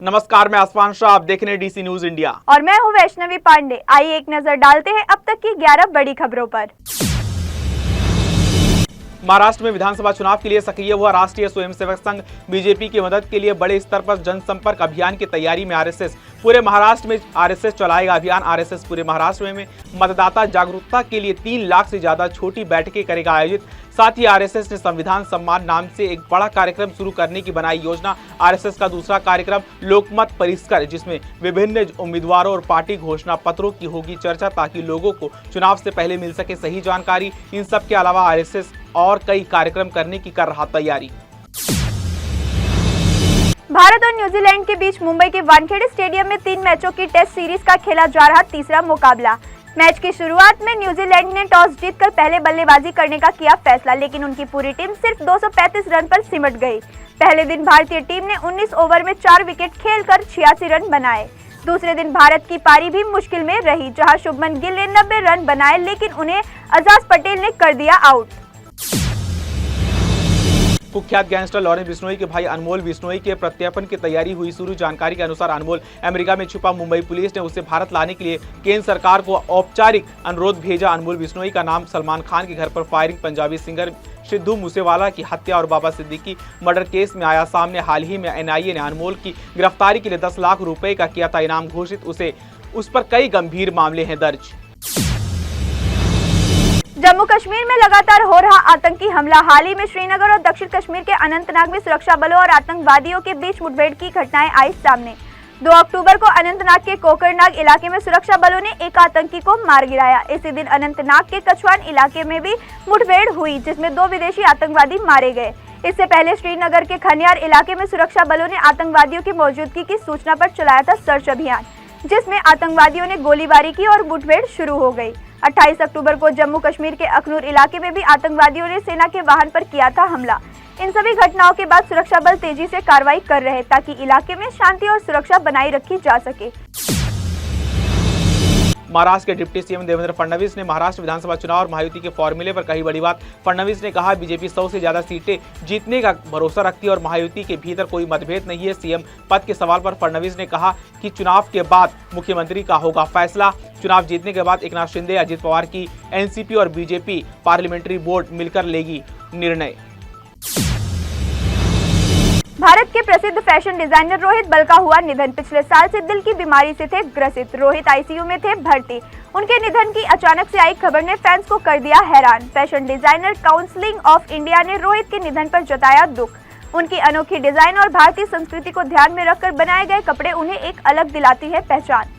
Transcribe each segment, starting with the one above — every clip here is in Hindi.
नमस्कार, मैं आसमान शाह, आप देख रहे हैं डीसी न्यूज इंडिया और मैं हूं वैष्णवी पांडे। आइए एक नजर डालते हैं अब तक की 11 बड़ी खबरों पर। महाराष्ट्र में विधानसभा चुनाव के लिए सक्रिय हुआ राष्ट्रीय स्वयंसेवक संघ बीजेपी की मदद के लिए बड़े स्तर पर जनसंपर्क अभियान की तैयारी में आरएसएस। पूरे महाराष्ट्र में आरएसएस चलाएगा अभियान। आरएसएस पूरे महाराष्ट्र में मतदाता जागरूकता के लिए 3 लाख से ज्यादा छोटी बैठकें करेगा आयोजित। साथ ही आरएसएस ने संविधान सम्मान नाम से एक बड़ा कार्यक्रम शुरू करने की बनाई योजना। आरएसएस का दूसरा कार्यक्रम लोकमत परिष्कर, जिसमें विभिन्न उम्मीदवारों और पार्टी घोषणा पत्रों की होगी चर्चा, ताकि लोगों को चुनाव से पहले मिल सके सही जानकारी। इन सब के अलावा आरएसएस और कई कार्यक्रम करने की कर रहा तैयारी। भारत और न्यूजीलैंड के बीच मुंबई के वानखेड़े स्टेडियम में 3 मैचों की टेस्ट सीरीज का खेला जा रहा तीसरा मुकाबला। मैच की शुरुआत में न्यूजीलैंड ने टॉस जीतकर पहले बल्लेबाजी करने का किया फैसला, लेकिन उनकी पूरी टीम सिर्फ 235 रन पर सिमट गई। पहले दिन भारतीय टीम ने 19 ओवर में 4 विकेट खेलकर 86 रन बनाए। दूसरे दिन भारत की पारी भी मुश्किल में रही, जहां शुभमन गिल ने 90 रन बनाए, लेकिन उन्हें अजाज पटेल ने कर दिया आउट। कुख्यात गैंगस्टर लॉरेंस बिश्नोई के भाई अनमोल बिश्नोई के प्रत्यर्पण की तैयारी हुई शुरू। जानकारी के अनुसार अनमोल अमेरिका में छुपा। मुंबई पुलिस ने उसे भारत लाने के लिए केंद्र सरकार को औपचारिक अनुरोध भेजा। अनमोल बिश्नोई का नाम सलमान खान के घर पर फायरिंग, पंजाबी सिंगर सिद्धू मूसेवाला की हत्या और बाबा सिद्दीकी मर्डर केस में आया सामने। हाल ही में एनआईए ने अनमोल की गिरफ्तारी के लिए 10 लाख रुपए का किया था इनाम घोषित। उस पर कई गंभीर मामले हैं दर्ज। जम्मू कश्मीर में लगातार हो रहा आतंकी हमला। हाल ही में श्रीनगर और दक्षिण कश्मीर के अनंतनाग में सुरक्षा बलों और आतंकवादियों के बीच मुठभेड़ की घटनाएं आई सामने। 2 अक्टूबर को अनंतनाग के कोकरनाग इलाके में सुरक्षा बलों ने एक आतंकी को मार गिराया। इसी दिन अनंतनाग के कछवान इलाके में भी मुठभेड़ हुई, जिसमें 2 विदेशी आतंकवादी मारे गए। इससे पहले श्रीनगर के खनियार इलाके में सुरक्षा बलों ने आतंकवादियों की मौजूदगी की सूचना पर चलाया था सर्च अभियान, जिसमें आतंकवादियों ने गोलीबारी की और मुठभेड़ शुरू हो गई। 28 अक्टूबर को जम्मू कश्मीर के अखनूर इलाके में भी आतंकवादियों ने सेना के वाहन पर किया था हमला। इन सभी घटनाओं के बाद सुरक्षा बल तेजी से कार्रवाई कर रहे, ताकि इलाके में शांति और सुरक्षा बनाई रखी जा सके। महाराष्ट्र के डिप्टी सीएम देवेंद्र फडणवीस ने महाराष्ट्र विधानसभा चुनाव और महायुति के फॉर्मूले पर कही बड़ी बात। फडणवीस ने कहा, बीजेपी 100 से ज्यादा सीटें जीतने का भरोसा रखती है और महायुति के भीतर कोई मतभेद नहीं है। सीएम पद के सवाल पर फडणवीस ने कहा कि चुनाव के बाद मुख्यमंत्री का होगा फैसला। चुनाव जीतने के बाद एकनाथ शिंदे, अजित पवार की एनसीपी और बीजेपी पार्लियामेंट्री बोर्ड मिलकर लेगी निर्णय। भारत के प्रसिद्ध फैशन डिजाइनर रोहित बल का हुआ निधन। पिछले साल से दिल की बीमारी से थे ग्रसित। रोहित आईसीयू में थे भर्ती। उनके निधन की अचानक से आई खबर ने फैंस को कर दिया हैरान। Fashion designer council of India ने रोहित के निधन पर जताया दुख। उनकी अनोखी डिजाइन और भारतीय संस्कृति को ध्यान में रखकर बनाए गए कपड़े उन्हें एक अलग दिलाती है पहचान।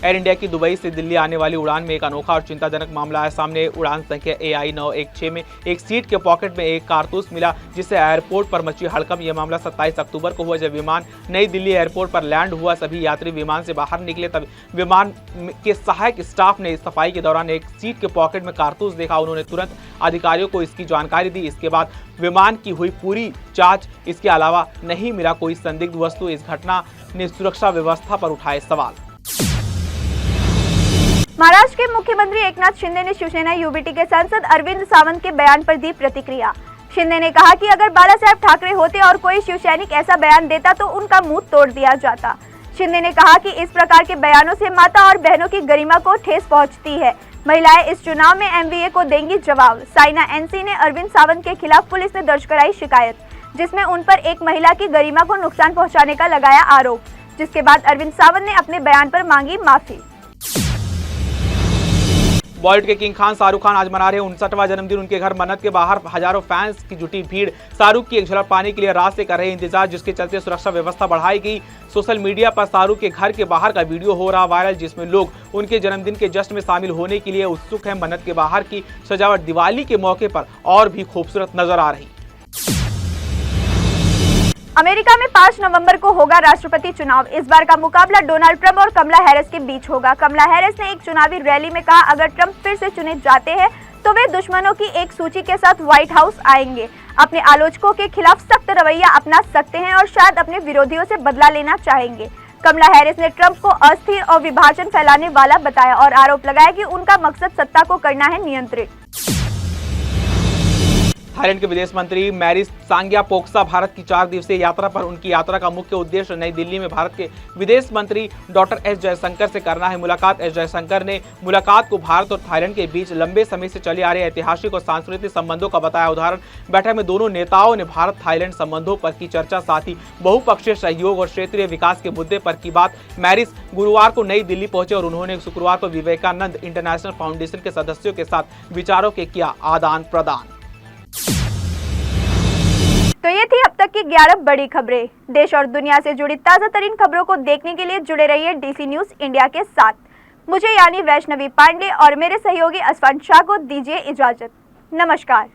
एयर इंडिया की दुबई से दिल्ली आने वाली उड़ान में एक अनोखा और चिंताजनक मामला आया सामने। उड़ान संख्या AI 916 में एक सीट के पॉकेट में एक कारतूस मिला, जिससे एयरपोर्ट पर मची हड़कंप। यह मामला 27 अक्टूबर को हुआ, जब विमान नई दिल्ली एयरपोर्ट पर लैंड हुआ। सभी यात्री विमान से बाहर निकले, तब विमान के सहायक स्टाफ ने सफाई के दौरान एक सीट के पॉकेट में कारतूस देखा। उन्होंने तुरंत अधिकारियों को इसकी जानकारी दी। इसके बाद विमान की हुई पूरी जाँच। इसके अलावा नहीं मिला कोई संदिग्ध वस्तु। इस घटना ने सुरक्षा व्यवस्था पर उठाए सवाल। महाराष्ट्र के मुख्यमंत्री एकनाथ शिंदे ने शिवसेना यूबीटी के सांसद अरविंद सावंत के बयान पर दी प्रतिक्रिया। शिंदे ने कहा कि अगर बालासाहेब ठाकरे होते और कोई शिवसैनिक ऐसा बयान देता तो उनका मुंह तोड़ दिया जाता। शिंदे ने कहा कि इस प्रकार के बयानों से माता और बहनों की गरिमा को ठेस पहुंचती है। महिलाएं इस चुनाव में एमवीए को देंगी जवाब। साइना एनसी ने अरविंद सावंत के खिलाफ पुलिस ने दर्ज कराई शिकायत, जिसमें उन पर एक महिला की गरिमा को नुकसान पहुँचाने का लगाया आरोप, जिसके बाद अरविंद सावंत ने अपने बयान पर मांगी माफी। बॉलीवुड के किंग खान शाहरुख खान आज मना रहे 59वां जन्मदिन। उनके घर मन्नत के बाहर हजारों फैंस की जुटी भीड़ शाहरुख की एक झलक पाने के लिए रात से कर रहे इंतजार, जिसके चलते सुरक्षा व्यवस्था बढ़ाई गई। सोशल मीडिया पर शाहरुख के घर के बाहर का वीडियो हो रहा वायरल, जिसमें लोग उनके जन्मदिन के जश्न में शामिल होने के लिए उत्सुक हैं। मन्नत के बाहर की सजावट दिवाली के मौके पर और भी खूबसूरत नजर आ रही। अमेरिका में 5 नवंबर को होगा राष्ट्रपति चुनाव। इस बार का मुकाबला डोनाल्ड ट्रंप और कमला हैरिस के बीच होगा। कमला हैरिस ने एक चुनावी रैली में कहा, अगर ट्रंप फिर से चुने जाते हैं तो वे दुश्मनों की एक सूची के साथ व्हाइट हाउस आएंगे। अपने आलोचकों के खिलाफ सख्त रवैया अपना सकते हैं और शायद अपने विरोधियों से बदला लेना चाहेंगे। कमला हैरिस ने ट्रंप को अस्थिर और विभाजन फैलाने वाला बताया और आरोप लगाया कि उनका मकसद सत्ता को करना है नियंत्रित। थाईलैंड के विदेश मंत्री मैरिस सांग्यापोक्सा भारत की 4 दिवसीय यात्रा पर। उनकी यात्रा का मुख्य उद्देश्य नई दिल्ली में भारत के विदेश मंत्री डॉक्टर एस जयशंकर से करना है मुलाकात। एस जयशंकर ने मुलाकात को भारत और थाईलैंड के बीच लंबे समय से चले आ रहे ऐतिहासिक और सांस्कृतिक संबंधों का बताया उदाहरण। बैठक में दोनों नेताओं ने भारत थाईलैंड संबंधों पर की चर्चा, साथ ही बहुपक्षीय सहयोग और क्षेत्रीय विकास के मुद्दे पर की बात। मैरिस गुरुवार को नई दिल्ली पहुंचे और उन्होंने शुक्रवार को विवेकानंद इंटरनेशनल फाउंडेशन के सदस्यों के साथ विचारों के किया आदान प्रदान। तो ये थी अब तक की 11 बड़ी खबरें। देश और दुनिया से जुड़ी ताजा तरीन खबरों को देखने के लिए जुड़े रहिए डीसी न्यूज इंडिया के साथ। मुझे यानी वैष्णवी पांडे और मेरे सहयोगी असफान शाह को दीजिए इजाजत। नमस्कार।